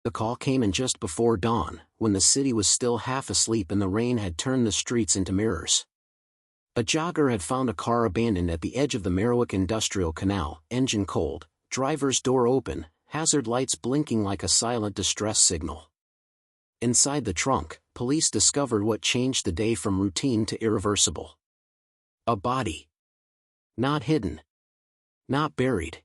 The call came in just before dawn, when the city was still half asleep and the rain had turned the streets into mirrors. A jogger had found a car abandoned at the edge of the Merriwick Industrial Canal, engine cold, driver's door open, hazard lights blinking like a silent distress signal. Inside the trunk, police discovered what changed the day from routine to irreversible. A body. Not hidden. Not buried.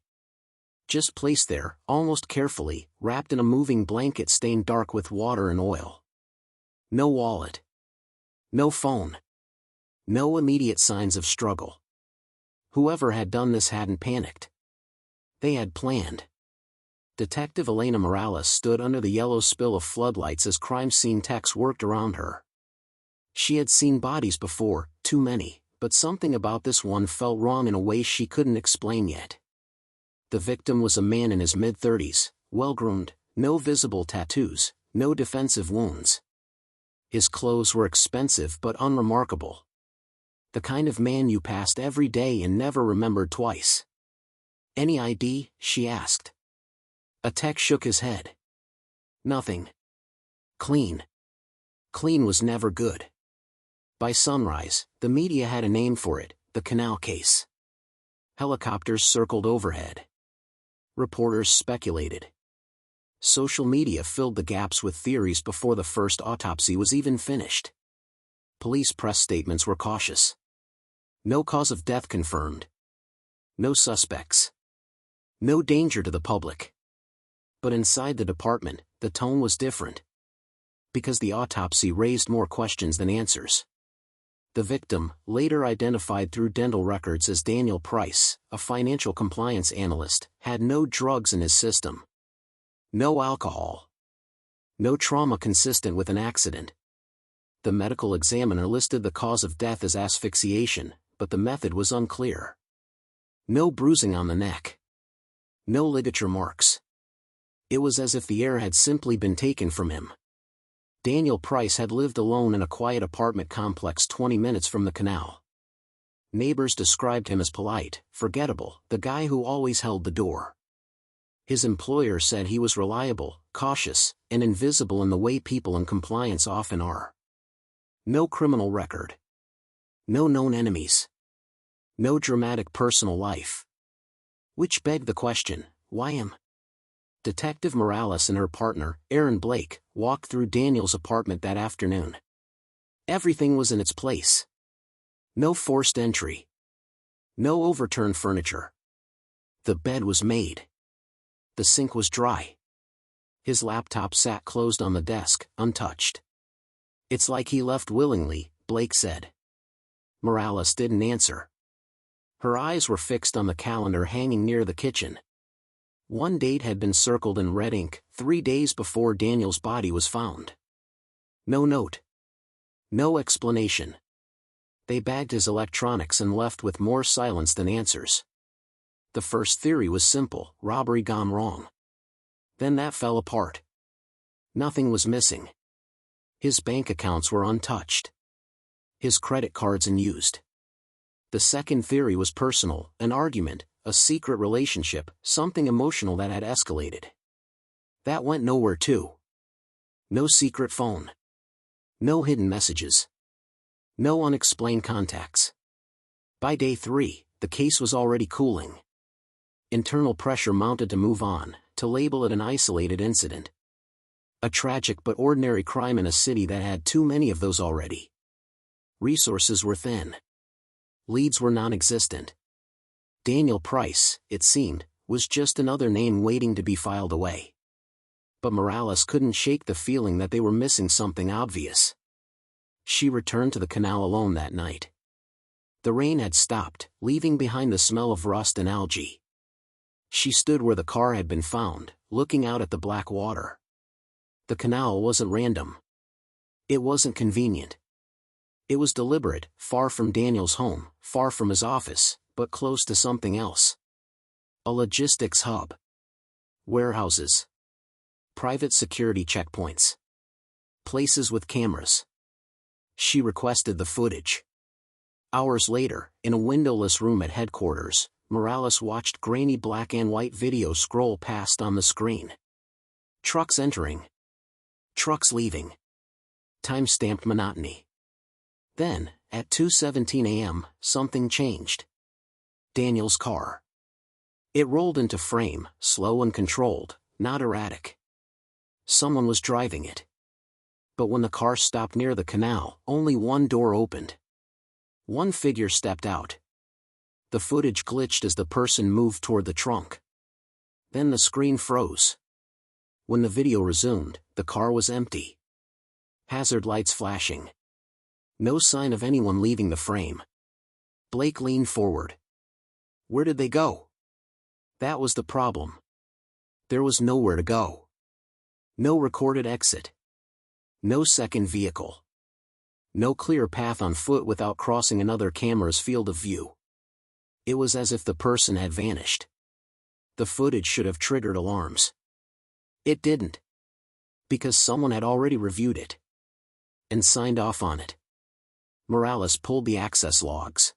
Just placed there, almost carefully, wrapped in a moving blanket stained dark with water and oil. No wallet. No phone. No immediate signs of struggle. Whoever had done this hadn't panicked. They had planned. Detective Elena Morales stood under the yellow spill of floodlights as crime scene techs worked around her. She had seen bodies before, too many, but something about this one felt wrong in a way she couldn't explain yet. The victim was a man in his mid-30s, well-groomed, no visible tattoos, no defensive wounds. His clothes were expensive but unremarkable. The kind of man you passed every day and never remembered twice. "Any ID?" she asked. A tech shook his head. "Nothing. Clean." Clean was never good. By sunrise, the media had a name for it, the Canal case. Helicopters circled overhead. Reporters speculated. Social media filled the gaps with theories before the first autopsy was even finished. Police press statements were cautious. No cause of death confirmed. No suspects. No danger to the public. But inside the department, the tone was different. Because the autopsy raised more questions than answers. The victim, later identified through dental records as Daniel Price, a financial compliance analyst, had no drugs in his system. No alcohol. No trauma consistent with an accident. The medical examiner listed the cause of death as asphyxiation, but the method was unclear. No bruising on the neck. No ligature marks. It was as if the air had simply been taken from him. Daniel Price had lived alone in a quiet apartment complex 20 minutes from the canal. Neighbors described him as polite, forgettable, the guy who always held the door. His employer said he was reliable, cautious, and invisible in the way people in compliance often are. No criminal record. No known enemies. No dramatic personal life. Which begged the question, why him? Detective Morales and her partner, Aaron Blake, walked through Daniel's apartment that afternoon. Everything was in its place. No forced entry. No overturned furniture. The bed was made. The sink was dry. His laptop sat closed on the desk, untouched. "It's like he left willingly," Blake said. Morales didn't answer. Her eyes were fixed on the calendar hanging near the kitchen. One date had been circled in red ink, 3 days before Daniel's body was found. No note. No explanation. They bagged his electronics and left with more silence than answers. The first theory was simple, robbery gone wrong. Then that fell apart. Nothing was missing. His bank accounts were untouched. His credit cards unused. The second theory was personal, an argument, a secret relationship, something emotional that had escalated. That went nowhere too. No secret phone. No hidden messages. No unexplained contacts. By day 3, the case was already cooling. Internal pressure mounted to move on, to label it an isolated incident. A tragic but ordinary crime in a city that had too many of those already. Resources were thin. Leads were non-existent. Daniel Price, it seemed, was just another name waiting to be filed away. But Morales couldn't shake the feeling that they were missing something obvious. She returned to the canal alone that night. The rain had stopped, leaving behind the smell of rust and algae. She stood where the car had been found, looking out at the black water. The canal wasn't random. It wasn't convenient. It was deliberate, far from Daniel's home, far from his office, but close to something else. A logistics hub. Warehouses. Private security checkpoints. Places with cameras. She requested the footage. Hours later, in a windowless room at headquarters, Morales watched grainy black and white video scroll past on the screen. Trucks entering. Trucks leaving. Time-stamped monotony. Then, at 2:17 a.m., something changed. Daniel's car. It rolled into frame, slow and controlled, not erratic. Someone was driving it. But when the car stopped near the canal, only one door opened. One figure stepped out. The footage glitched as the person moved toward the trunk. Then the screen froze. When the video resumed, the car was empty. Hazard lights flashing. No sign of anyone leaving the frame. Blake leaned forward. Where did they go? That was the problem. There was nowhere to go. No recorded exit. No second vehicle. No clear path on foot without crossing another camera's field of view. It was as if the person had vanished. The footage should have triggered alarms. It didn't. Because someone had already reviewed it. And signed off on it. Morales pulled the access logs.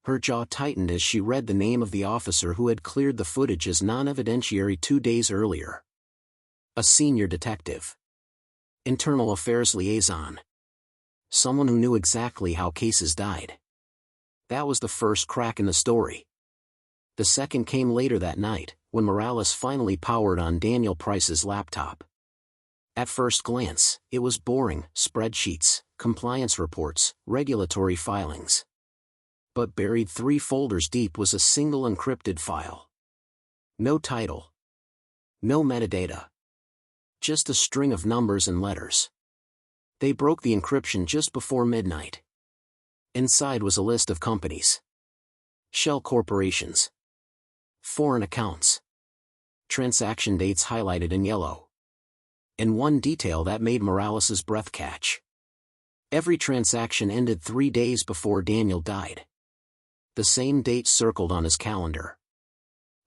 Her jaw tightened as she read the name of the officer who had cleared the footage as non-evidentiary 2 days earlier. A senior detective. Internal Affairs liaison. Someone who knew exactly how cases died. That was the first crack in the story. The second came later that night, when Morales finally powered on Daniel Price's laptop. At first glance, it was boring: spreadsheets, compliance reports, regulatory filings. But buried 3 folders deep was a single encrypted file. No title. No metadata. Just a string of numbers and letters. They broke the encryption just before midnight. Inside was a list of companies. Shell corporations. Foreign accounts. Transaction dates highlighted in yellow. And one detail that made Morales's breath catch. Every transaction ended 3 days before Daniel died. The same date circled on his calendar.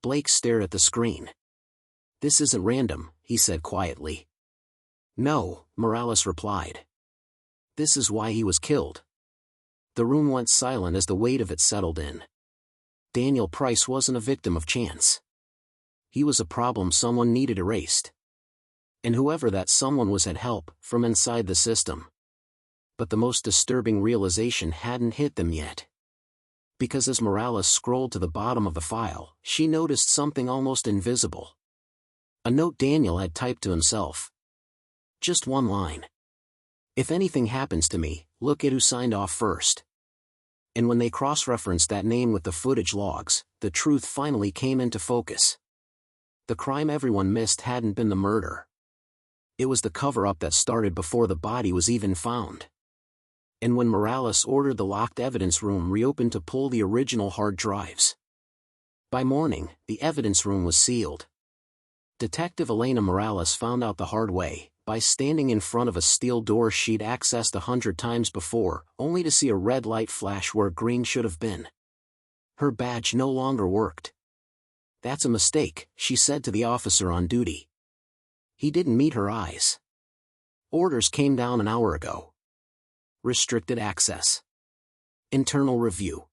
Blake stared at the screen. This isn't random, he said quietly. No, Morales replied. This is why he was killed. The room went silent as the weight of it settled in. Daniel Price wasn't a victim of chance. He was a problem someone needed erased. And whoever that someone was had help from inside the system. But the most disturbing realization hadn't hit them yet. Because as Morales scrolled to the bottom of the file, she noticed something almost invisible. A note Daniel had typed to himself. Just one line. If anything happens to me, look at who signed off first. And when they cross-referenced that name with the footage logs, the truth finally came into focus. The crime everyone missed hadn't been the murder. It was the cover-up that started before the body was even found. And when Morales ordered the locked evidence room reopened to pull the original hard drives. By morning, the evidence room was sealed. Detective Elena Morales found out the hard way, by standing in front of a steel door she'd accessed 100 times before, only to see a red light flash where green should have been. Her badge no longer worked. That's a mistake, she said to the officer on duty. He didn't meet her eyes. Orders came down an hour ago. Restricted access. Internal review.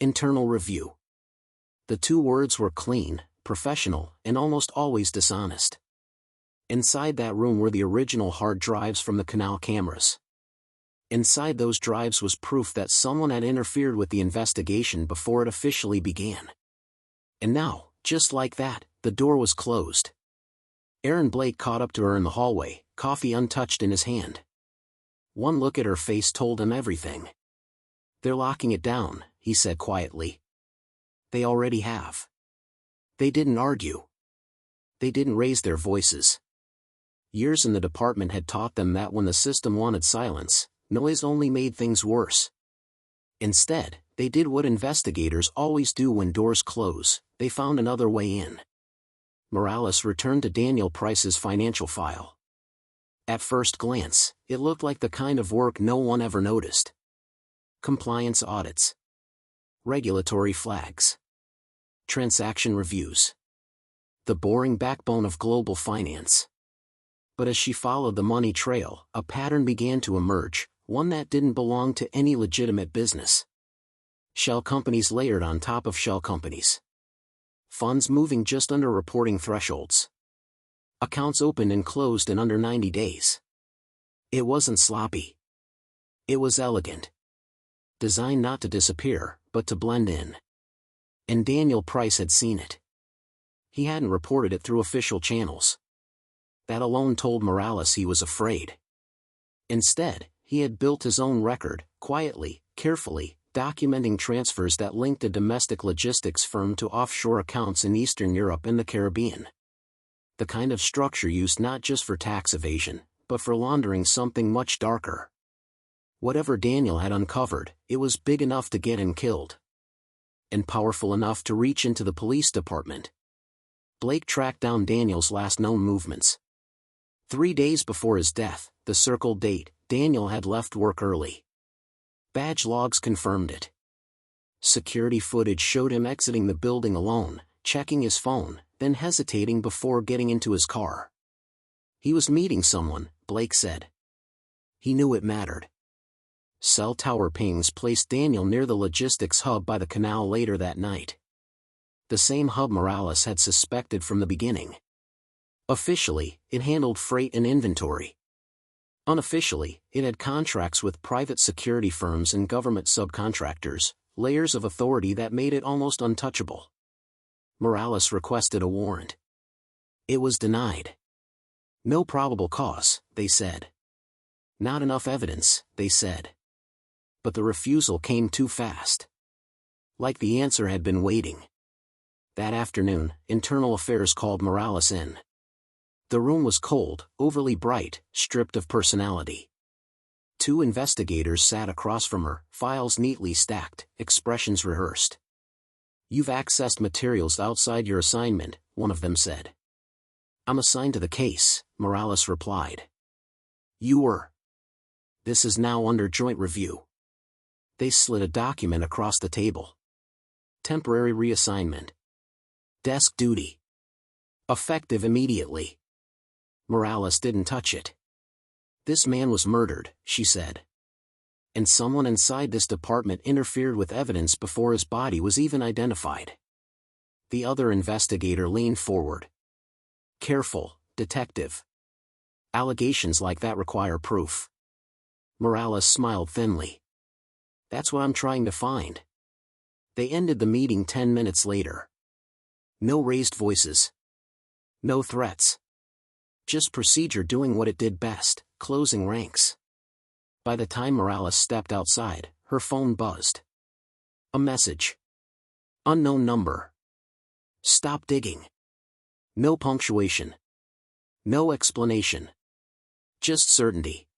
Internal review. The 2 words were clean, professional, and almost always dishonest. Inside that room were the original hard drives from the canal cameras. Inside those drives was proof that someone had interfered with the investigation before it officially began. And now, just like that, the door was closed. Aaron Blake caught up to her in the hallway, coffee untouched in his hand. One look at her face told him everything. They're locking it down, he said quietly. They already have. They didn't argue. They didn't raise their voices. Years in the department had taught them that when the system wanted silence, noise only made things worse. Instead, they did what investigators always do when doors close: they found another way in. Morales returned to Daniel Price's financial file. At first glance, it looked like the kind of work no one ever noticed. Compliance audits. Regulatory flags. Transaction reviews. The boring backbone of global finance. But as she followed the money trail, a pattern began to emerge, one that didn't belong to any legitimate business. Shell companies layered on top of shell companies. Funds moving just under reporting thresholds. Accounts opened and closed in under 90 days. It wasn't sloppy. It was elegant. Designed not to disappear, but to blend in. And Daniel Price had seen it. He hadn't reported it through official channels. That alone told Morales he was afraid. Instead, he had built his own record, quietly, carefully, documenting transfers that linked a domestic logistics firm to offshore accounts in Eastern Europe and the Caribbean. The kind of structure used not just for tax evasion, but for laundering something much darker. Whatever Daniel had uncovered, it was big enough to get him killed. And powerful enough to reach into the police department. Blake tracked down Daniel's last known movements. 3 days before his death, the circled date, Daniel had left work early. Badge logs confirmed it. Security footage showed him exiting the building alone, checking his phone, then hesitating before getting into his car. He was meeting someone, Blake said. He knew it mattered. Cell tower pings placed Daniel near the logistics hub by the canal later that night. The same hub Morales had suspected from the beginning. Officially, it handled freight and inventory. Unofficially, it had contracts with private security firms and government subcontractors, layers of authority that made it almost untouchable. Morales requested a warrant. It was denied. No probable cause, they said. Not enough evidence, they said. But the refusal came too fast. Like the answer had been waiting. That afternoon, Internal Affairs called Morales in. The room was cold, overly bright, stripped of personality. 2 investigators sat across from her, files neatly stacked, expressions rehearsed. "You've accessed materials outside your assignment," one of them said. "I'm assigned to the case," Morales replied. "You were. This is now under joint review." They slid a document across the table. Temporary reassignment. Desk duty. Effective immediately. Morales didn't touch it. "This man was murdered," she said. "And someone inside this department interfered with evidence before his body was even identified." The other investigator leaned forward. "Careful, detective. Allegations like that require proof." Morales smiled thinly. "That's what I'm trying to find." They ended the meeting 10 minutes later. No raised voices. No threats. Just procedure doing what it did best, closing ranks. By the time Morales stepped outside, her phone buzzed. A message. Unknown number. Stop digging. No punctuation. No explanation. Just certainty.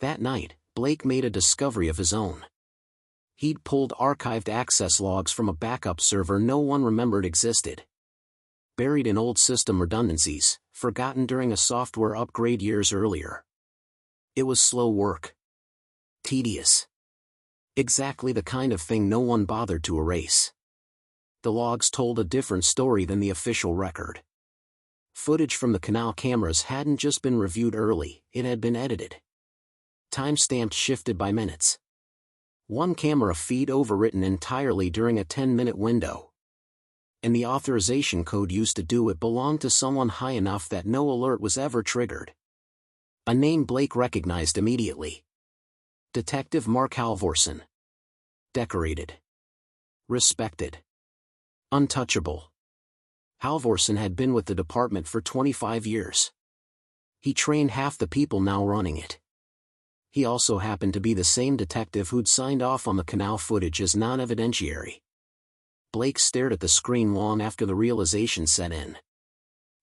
That night, Blake made a discovery of his own. He'd pulled archived access logs from a backup server no one remembered existed. Buried in old system redundancies, forgotten during a software upgrade years earlier. It was slow work. Tedious. Exactly the kind of thing no one bothered to erase. The logs told a different story than the official record. Footage from the canal cameras hadn't just been reviewed early, it had been edited. Timestamped shifted by minutes. One camera feed overwritten entirely during a 10-minute window. And the authorization code used to do it belonged to someone high enough that no alert was ever triggered. A name Blake recognized immediately. Detective Mark Halvorson. Decorated. Respected. Untouchable. Halvorson had been with the department for 25 years. He trained half the people now running it. He also happened to be the same detective who'd signed off on the canal footage as non-evidentiary. Blake stared at the screen long after the realization set in.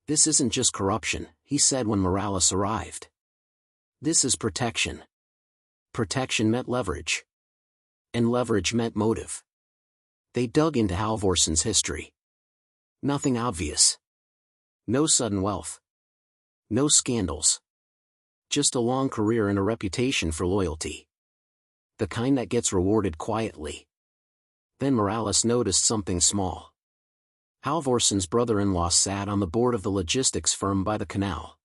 "This isn't just corruption," he said when Morales arrived. "This is protection." Protection meant leverage. And leverage meant motive. They dug into Halvorson's history. Nothing obvious. No sudden wealth. No scandals. Just a long career and a reputation for loyalty. The kind that gets rewarded quietly. Then Morales noticed something small. Halvorson's brother-in-law sat on the board of the logistics firm by the canal.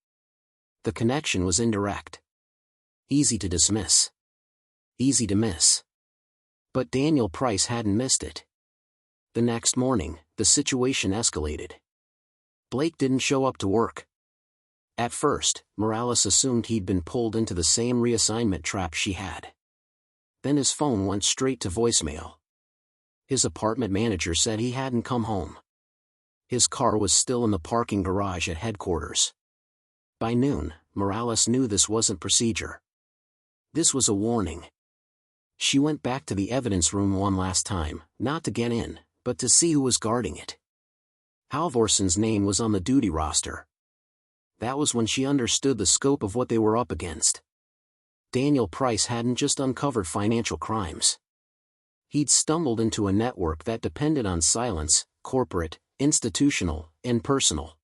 The connection was indirect. Easy to dismiss. Easy to miss. But Daniel Price hadn't missed it. The next morning, the situation escalated. Blake didn't show up to work. At first, Morales assumed he'd been pulled into the same reassignment trap she had. Then his phone went straight to voicemail. His apartment manager said he hadn't come home. His car was still in the parking garage at headquarters. By noon, Morales knew this wasn't procedure. This was a warning. She went back to the evidence room one last time, not to get in, but to see who was guarding it. Halvorson's name was on the duty roster. That was when she understood the scope of what they were up against. Daniel Price hadn't just uncovered financial crimes. He'd stumbled into a network that depended on silence, corporate, institutional, and personal.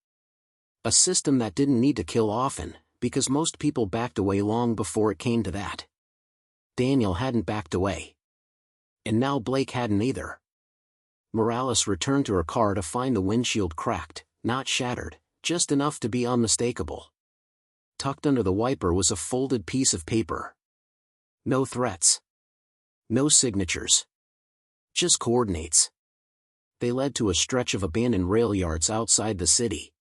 A system that didn't need to kill often, because most people backed away long before it came to that. Daniel hadn't backed away. And now Blake hadn't either. Morales returned to her car to find the windshield cracked, not shattered, just enough to be unmistakable. Tucked under the wiper was a folded piece of paper. No threats. No signatures. Just coordinates. They led to a stretch of abandoned rail yards outside the city.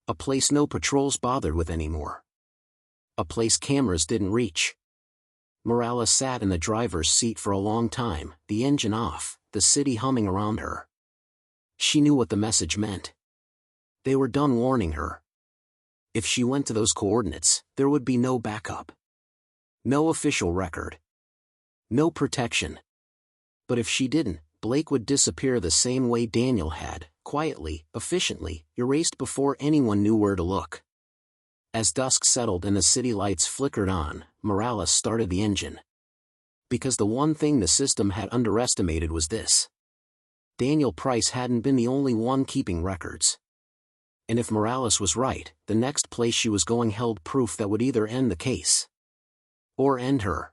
A place no patrols bothered with anymore. A place cameras didn't reach. Morales sat in the driver's seat for a long time, the engine off, the city humming around her. She knew what the message meant. They were done warning her. If she went to those coordinates, there would be no backup. No official record. No protection. But if she didn't, Blake would disappear the same way Daniel had, quietly, efficiently, erased before anyone knew where to look. As dusk settled and the city lights flickered on, Morales started the engine. Because the one thing the system had underestimated was this. Daniel Price hadn't been the only one keeping records. And if Morales was right, the next place she was going held proof that would either end the case or end her.